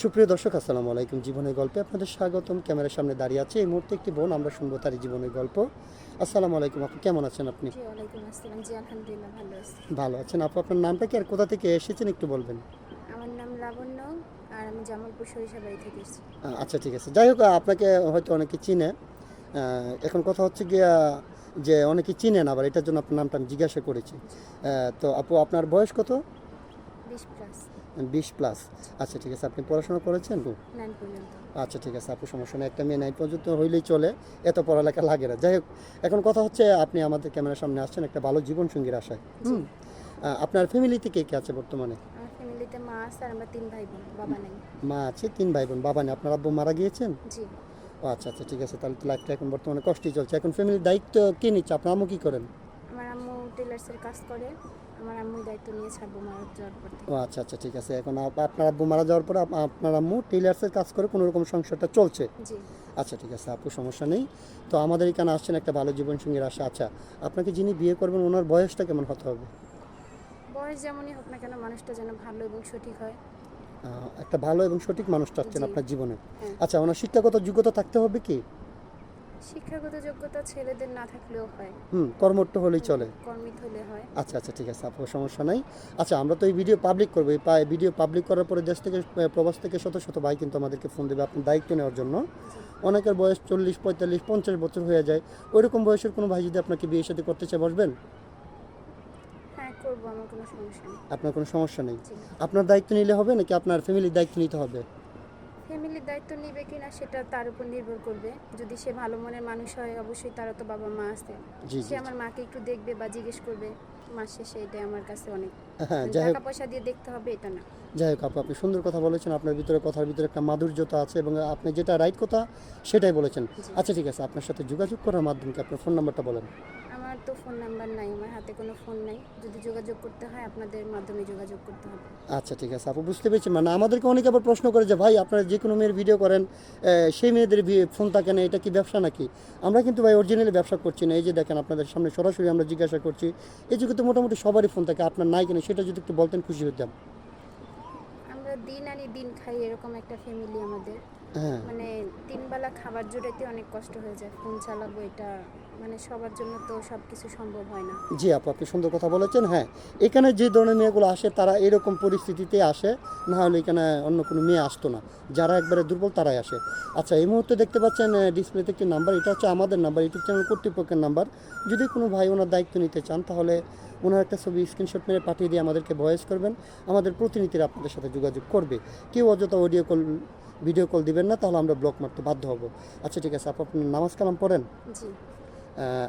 সুপ্রিয় দর্শক, আসসালামু আলাইকুম। জীবনের গল্পে আপনাদের স্বাগতম। ক্যামেরার সামনে দাঁড়িয়ে আছে এই মুহূর্তে একটি বোন, আমরা শুনবো তারই জীবনের গল্প। আসসালামু আলাইকুম আপু, কেমন আছেন আপনি? জি, ওয়ালাইকুম আসসালাম। জি, আলহামদুলিল্লাহ ভালো আছি। ভালো আছেন আপু? আপনার নামটা কি আর কোথা থেকে এসেছেন একটু বলবেন? আমার নাম লাবণ্য, আর আমি জামালপুর সরিষাবাড়ি থেকে এসেছি। আচ্ছা, ঠিক আছে। যাই হোক, আপনাকে হয়তো অনেকে চিনে। এখন কথা হচ্ছে গিয়া যে অনেকে চিনেন, আবার এটার জন্য আপনার নামটা আমি জিজ্ঞাসা করেছি। তো আপু, আপনার বয়স কত? 20+ 20+। আচ্ছা, ঠিক আছে। আপনি পড়াশোনা করেছেন? 9 পর্যন্ত। আচ্ছা, ঠিক আছে আপু, সমস্যা নেই। একটা মেয়ে 9 পর্যন্ত হইলেই চলে, এত পড়ালেখা লাগে না। যাই হোক, এখন কথা হচ্ছে আপনি আমাদের ক্যামেরার সামনে আসছেন একটা ভালো জীবনসঙ্গীর আশায়। জি। আপনার ফ্যামিলিতে কে কে আছে বর্তমানে? আমার ফ্যামিলিতে মা আছে আর আমরা 3 ভাই বোন, বাবা নাই। মা আছে, 3 ভাই বোন, বাবা নেই। আপনার আব্বু মারা গিয়েছেন? জি। ও আচ্ছা আচ্ছা, ঠিক আছে। তাহলে তো লাইফটা এখন বর্তমানে কষ্টই চলছে। এখন ফ্যামিলির দায়িত্ব কে নিচ্ছে? আপনার আম্মু কী করেন? আমার আম্মু টেলার্সের কাজ করে। আমার আম্মুই দায়িত্ব নিয়েছে আব্বু মারা যাওয়ার পর থেকে। ও আচ্ছা আচ্ছা, ঠিক আছে। এখন আপনার আব্বু মারা যাওয়ার পর আপনার আম্মু টেইলার্সের কাজ করে কোনো রকম সংসারটা চলছে। জি। আচ্ছা, ঠিক আছে আপু, সমস্যা নেই। তো আমাদের এখানে আসছেন একটা ভালো জীবনসঙ্গীর আশা। আচ্ছা, আপনাকে যিনি বিয়ে করবেন ওনার বয়সটা কেমন হতে হবে? বয়স যেমনই হোক না কেন, মানুষটা যেন ভালো এবং সঠিক হয়। একটা ভালো এবং সঠিক মানুষ চাচ্ছেন জি। আপনার জীবনে। হ্যাঁ। আচ্ছা, ওনার শিক্ষাগত যোগ্যতা থাকতে হবে কি? শিক্ষাগত যোগ্যতা ছেলেদের না থাকলেও হয়। কর্মঠ হলেই চলে। কর্মিত হলে হয়। আচ্ছা আচ্ছা, ঠিক আছে আপু, সমস্যা নাই। আচ্ছা, আমরা তো এই ভিডিও পাবলিক করবো। এই ভিডিও পাবলিক করার পরে দেশ থেকে প্রবাস থেকে শত শত ভাই কিন্তু আমাদেরকে ফোন দেবে আপনার দায়িত্ব নেওয়ার জন্য। জি। অনেকের বয়স 40, 45, 50 বছর হয়ে যায়। ওইরকম বয়সের কোনো ভাই যদি আপনাকে বিয়ে সাথে করতে চায়, বসবেন? হ্যাঁ, করবো, আমার কোনো সমস্যা নেই। আপনার কোনো সমস্যা নেই? জি। আপনার দায়িত্ব নিলে হবে নাকি আপনার ফ্যামিলির দায়িত্ব নিতে হবে? ফ্যামিলির দায়িত্ব নিবে কিনা সেটা তার উপর নির্ভর করবে। যদি সে ভালো মনের মানুষ হয়, অবশ্যই তারও তো বাবা মা আছে। জি সে জি। আমার মাকে একটু দেখবে বা জিজ্ঞেস করবে, মাস শেষে এটাই আমার কাছে অনেক। হ্যাঁ, যাই হোক। টাকা পয়সা দিয়ে দেখতে হবে এটা না। যাই হোক আপু, আপনি সুন্দর কথা বলেছেন। আপনার ভিতরে, কথার ভিতরে একটা মাধুর্যতা আছে এবং আপনি যেটা রাইট কথা সেটাই বলেছেন। জি। আচ্ছা, ঠিক আছে। আপনার সাথে যোগাযোগ করার মাধ্যম কি? আপনার ফোন নাম্বারটা বলেন। আমার তো ফোন নাম্বার নাই, আমার হাতে কোনো ফোন নাই। যদি যোগাযোগ করতে হয় আপনাদের মাধ্যমে যোগাযোগ করতে হবে। আচ্ছা, ঠিক আছে আপু, বুঝতে পেরেছি। মানে আমাদেরকে অনেকে আবার প্রশ্ন করে যে ভাই, আপনারা যে কোনো মেয়ের ভিডিও করেন, সেই মেয়েদের ফোন থাকে না, এটা কি ব্যবসা নাকি? আমরা কিন্তু ভাই অরিজিনালি ব্যবসা করছি না। এই যে দেখেন, আপনাদের সামনে সরাসরি আমরা জিজ্ঞাসা করছি। এই যুগে তো মোটামুটি সবারই ফোন থাকে, আপনার নাই কিনা সেটা যদি একটু বলতেন খুশি হতাম। আমরা দিন আনি দিন খাই, এরকম একটা ফ্যামিলি আমাদের। হ্যাঁ। মানে 3 বেলা খাবার জোটাইতে অনেক কষ্ট হয়ে যায়। ফোন চালাবো, এটা মানে সবার জন্য তো সব কিছু সম্ভব হয় না। জি আপু, আপনি সুন্দর কথা বলেছেন। হ্যাঁ, এখানে যে ধরনের মেয়েগুলো আসে তারা এরকম পরিস্থিতিতে আসে, না হলে এখানে অন্য কোনো মেয়ে আসতো না। যারা একবারে দুর্বল তারাই আসে। আচ্ছা, এই মুহূর্তে দেখতে পাচ্ছেন ডিসপ্লেতে একটি নাম্বার, এটা হচ্ছে আমাদের নাম্বার, ইউটিউব চ্যানেল কর্তৃপক্ষের নাম্বার। যদি কোনো ভাই ওনার দায়িত্ব নিতে চান, তাহলে ওনার একটা ছবি স্ক্রিনশট মেরে পাঠিয়ে দিয়ে আমাদেরকে ভয়েস করবেন। আমাদের প্রতিনিধিরা আপনাদের সাথে যোগাযোগ করবে। কেউ অযথা অডিও কল, ভিডিও কল দিবেন না, তাহলে আমরা ব্লক মারতে বাধ্য হব। আচ্ছা, ঠিক আছে আপু, আপনি নামাজ কালাম পড়েন? জি।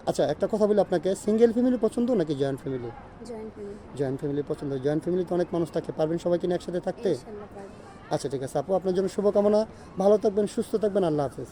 আচ্ছা, একটা কথা বলি আপনাকে, সিঙ্গেল ফ্যামিলি পছন্দ নাকি joint family? Joint family. Joint family পছন্দ। জয়েন্ট ফ্যামিলিতে অনেক মানুষ থাকে, পারবেন সবাইকে নিয়ে একসাথে থাকতে? ইনশাল্লাহ পারবো। আচ্ছা, ঠিক আছে আপু, আপনার জন্য শুভকামনা। ভালো থাকবেন, সুস্থ থাকবেন। আল্লাহ হাফেজ।